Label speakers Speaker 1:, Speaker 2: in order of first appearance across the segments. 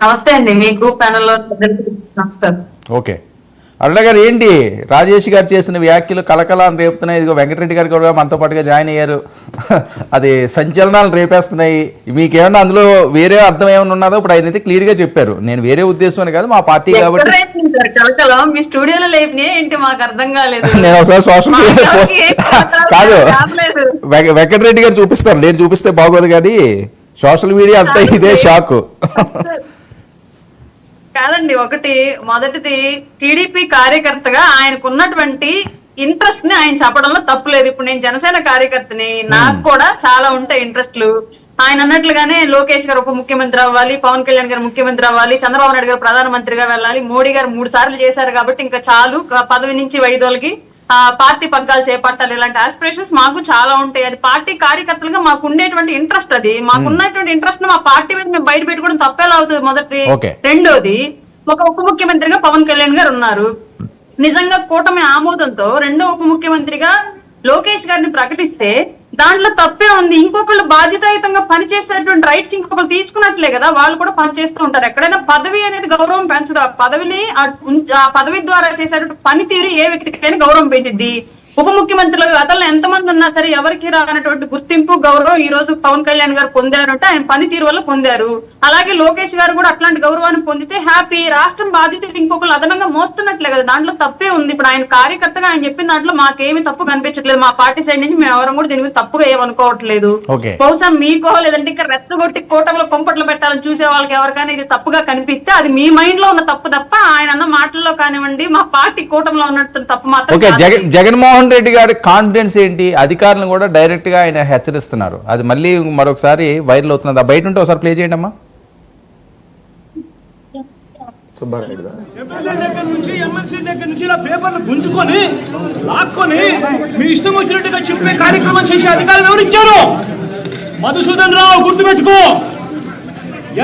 Speaker 1: నమస్తే అండి, మీకు ప్యానెల్ లో నమస్కారం.
Speaker 2: ఓకే, అరుణ గారు, ఏంటి రాజేష్ గారు చేసిన వ్యాఖ్యలు కలకలాన్ని రేపుతున్నాయి? ఇదిగో వెంకటరెడ్డి గారు కూడా మనతో పాటుగా జాయిన్ అయ్యారు. అది సంచలనాలు రేపేస్తున్నాయి. మీకేమన్నా అందులో వేరే అర్థం ఏమైనా ఉన్నదో ఇప్పుడు ఆయన అయితే క్లియర్ గా చెప్పారు. నేను వేరే ఉద్దేశం అని కాదు, మా పార్టీ కాబట్టి
Speaker 1: కలకలం మీ స్టూడియోలో లేపినాయి ఏంటి మాకు అర్థం కాలేదు.
Speaker 2: నేను ఒకసారి సోషల్ మీడియా కాదు, వెంకటరెడ్డి గారు చూపిస్తారు, నేను చూపిస్తే బాగోదు కానీ సోషల్ మీడియా అంతా ఇదే షాక్.
Speaker 1: కాదండి, మొదటిది టీడీపీ కార్యకర్తగా ఆయనకున్నటువంటి ఇంట్రెస్ట్ ని ఆయన చెప్పడంలో తప్పులేదు. ఇప్పుడు నేను జనసేన కార్యకర్తని, నాకు కూడా చాలా ఉంటాయి ఇంట్రెస్ట్లు. ఆయన అన్నట్లుగానే లోకేష్ గారు ఉప ముఖ్యమంత్రి అవ్వాలి, పవన్ కళ్యాణ్ గారు ముఖ్యమంత్రి అవ్వాలి, చంద్రబాబు నాయుడు గారు ప్రధానమంత్రిగా వెళ్ళాలి, మోడీ గారు 3 సార్లు చేశారు కాబట్టి ఇంకా చాలు, పదవి నుంచి వైదొలిగి పార్టీ పగ్గాలు చేపట్టాలి. ఇలాంటి ఆస్పిరేషన్స్ మాకు చాలా ఉంటాయి. అది పార్టీ కార్యకర్తలుగా మాకు ఉండేటువంటి ఇంట్రెస్ట్. అది మాకున్నటువంటి ఇంట్రెస్ట్ మా పార్టీ మీద మేము బయట పెట్టుకోవడం తప్పేలా అవుతుంది. మొదటి. రెండోది, ఒక ఉప ముఖ్యమంత్రిగా పవన్ కళ్యాణ్ గారు ఉన్నారు. నిజంగా కూటమి ఆమోదంతో రెండో ఉప ముఖ్యమంత్రిగా లోకేష్ గారిని ప్రకటిస్తే దాంట్లో తప్పే ఉంది. ఇంకొకళ్ళు బాధ్యతాయుతంగా పనిచేసేటువంటి రైట్స్ ఇంకొకరు తీసుకున్నట్లే కదా వాళ్ళు కూడా పనిచేస్తూ ఉంటారు. ఎక్కడైనా పదవి అనేది గౌరవం పెంచదు. ఆ పదవిని ఆ పదవి ద్వారా చేసేటువంటి పనితీరు ఏ వ్యక్తికైనా గౌరవం పెంచుద్ది. ఉప ముఖ్యమంత్రులు గతంలో ఎంతమంది ఉన్నా సరే ఎవరికి రానటువంటి గుర్తింపు, గౌరవం ఈ రోజు పవన్ కళ్యాణ్ గారు పొందారు అంటే ఆయన పనితీరు వల్ల పొందారు. అలాగే లోకేష్ గారు కూడా అట్లాంటి గౌరవాన్ని పొందితే హ్యాపీ. రాష్ట్రం బాధ్యతలు ఇంకొకరు అదనంగా మోస్తున్నట్లే కదా, దాంట్లో తప్పే ఉంది. ఇప్పుడు ఆయన కార్యకర్తగా ఆయన చెప్పిన దాంట్లో మాకేమి తప్పు కనిపించట్లేదు. మా పార్టీ సైడ్ నుంచి మేము ఎవరం కూడా దీనికి తప్పుగా ఏమనుకోవట్లేదు. బహుశా మీకో లేదంటే ఇంకా రెచ్చగొట్టి కూటమిలో కొంపట్లు పెట్టాలని చూసే వాళ్ళకి ఎవరికైనా ఇది తప్పుగా కనిపిస్తే అది మీ మైండ్ లో ఉన్న తప్పు తప్ప ఆయన అన్న మాటల్లో కానివ్వండి, మా పార్టీ కూటమిలో ఉన్నట్టు తప్పు మాత్రం.
Speaker 2: జగన్మోహన్ రెడ్డి గారి కాన్ఫిడెన్స్ ఏంటి? అధికారులను కూడా డైరెక్ట్ గా ఆయన హెచ్చరిస్తున్నారు. అది మళ్ళీ మరొకసారి వైరల్ అవుతున్నది. ఆ బయట ఉంటే ఒకసారి ప్లే చేయండి అమ్మా.
Speaker 3: గుంజుకొని లాక్కొని మీ ఇష్టం వచ్చినట్టుగా చెప్పే కార్యక్రమం చేసే అధికారులు ఎవరిచ్చారు? మధుసూదన్ రావు, గుర్తుపెట్టుకో,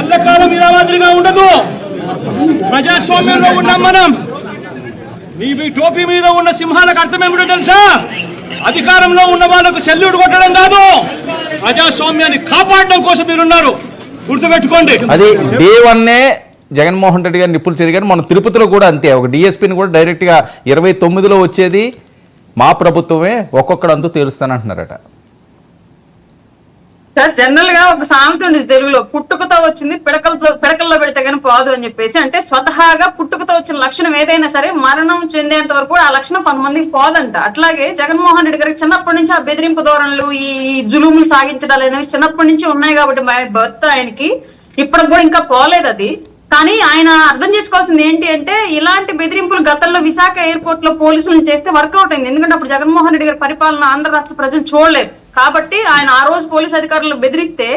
Speaker 3: ఎల్లకాలం ఇలా మాదిరిగా ఉండదు. ప్రజాస్వామ్యంలో ఉన్నాం మనం. మీ టోపీ మీద ఉన్న సింహాలకు అర్థం ఏమిటో తెలుసా? అధికారంలో ఉన్న వాళ్ళకు సెల్యూట్ కొట్టడం కాదు, ప్రజాస్వామ్యాన్ని కాపాడడం కోసం మీరున్నారు. గుర్తుపెట్టుకోండి.
Speaker 2: అది D1 జగన్మోహన్ రెడ్డి గారు నిప్పులు చెరిగారు. మన తిరుపతిలో కూడా అంతే. ఒక డిఎస్పీని కూడా డైరెక్ట్ గా 29లో వచ్చేది మా ప్రభుత్వమే, ఒక్కొక్కడంతా తేలుస్తానంటున్నారట.
Speaker 1: సార్, జనరల్ గా ఒక సామెత ఉండేది తెలుగులో, పుట్టుకతో వచ్చింది పిడకల్లో పెడితే కానీ పోదు అని చెప్పేసి. అంటే స్వతహాగా పుట్టుకతో వచ్చిన లక్షణం ఏదైనా సరే మరణం చెందేంత వరకు ఆ లక్షణం కొంతమందికి పోదంట. అట్లాగే జగన్మోహన్ రెడ్డి గారికి చిన్నప్పటి నుంచి ఆ బెదిరింపు ధోరణులు, ఈ జులుములు సాగించడాలు అనేవి చిన్నప్పటి నుంచి ఉన్నాయి కాబట్టి బర్త్ ఆయనకి ఇప్పుడు కూడా ఇంకా పోలేదు అది. కానీ ఆయన అర్థం చేసుకోవాల్సింది ఏంటి అంటే, ఇలాంటి బెదిరింపులు గతంలో విశాఖ ఎయిర్పోర్ట్ లో పోలీసులను చేస్తే వర్కౌట్ అయింది. ఎందుకంటే అప్పుడు జగన్మోహన్ రెడ్డి గారి పరిపాలన ఆంధ్ర రాష్ట్ర ప్రజలు చూడలేదు కాబట్టి ఆయన ఆ రోజు పోలీసు అధికారులు బెదిరిస్తే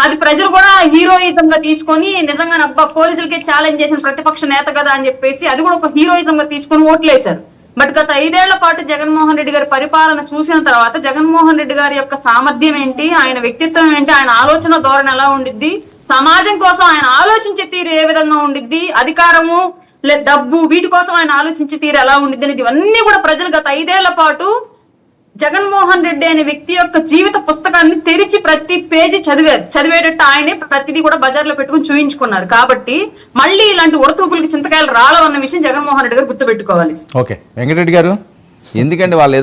Speaker 1: అది ప్రజలు కూడా హీరోయిజం గా తీసుకొని, నిజంగా అబ్బా పోలీసులకే ఛాలెంజ్ చేసిన ప్రతిపక్ష నేత కదా అని చెప్పేసి అది కూడా ఒక హీరోయిజం గా తీసుకొని ఓట్లేశారు. బట్ గత 5 ఏళ్ల పాటు జగన్మోహన్ రెడ్డి గారి పరిపాలన చూసిన తర్వాత జగన్మోహన్ రెడ్డి గారి యొక్క సామర్థ్యం ఏంటి, ఆయన వ్యక్తిత్వం ఏంటి, ఆయన ఆలోచన ధోరణి ఎలా ఉండిద్ది, సమాజం కోసం ఆయన ఆలోచించే తీరు ఏ విధంగా ఉండిద్ది, అధికారము లేదా డబ్బు వీటి కోసం ఆయన ఆలోచించే తీరు ఎలా ఉండిద్ది అనేది ఇవన్నీ కూడా ప్రజలు గత 5 ఏళ్ల పాటు జగన్మోహన్ రెడ్డి అనే వ్యక్తి యొక్క జీవిత పుస్తకాన్ని తెరిచి ప్రతి పేజీ చదివేటట్టు ఆయనే ప్రతిదీ కూడా బజార్లో పెట్టుకుని చూయించుకున్నారు. కాబట్టి మళ్ళీ ఇలాంటి ఉడతూపులకి చింతకాయలు రాలవన్న విషయం జగన్మోహన్ రెడ్డి గారు గుర్తుపెట్టుకోవాలి.
Speaker 2: ఓకే, వెంకటరెడ్డి గారు, ఎందుకంటే వాళ్ళు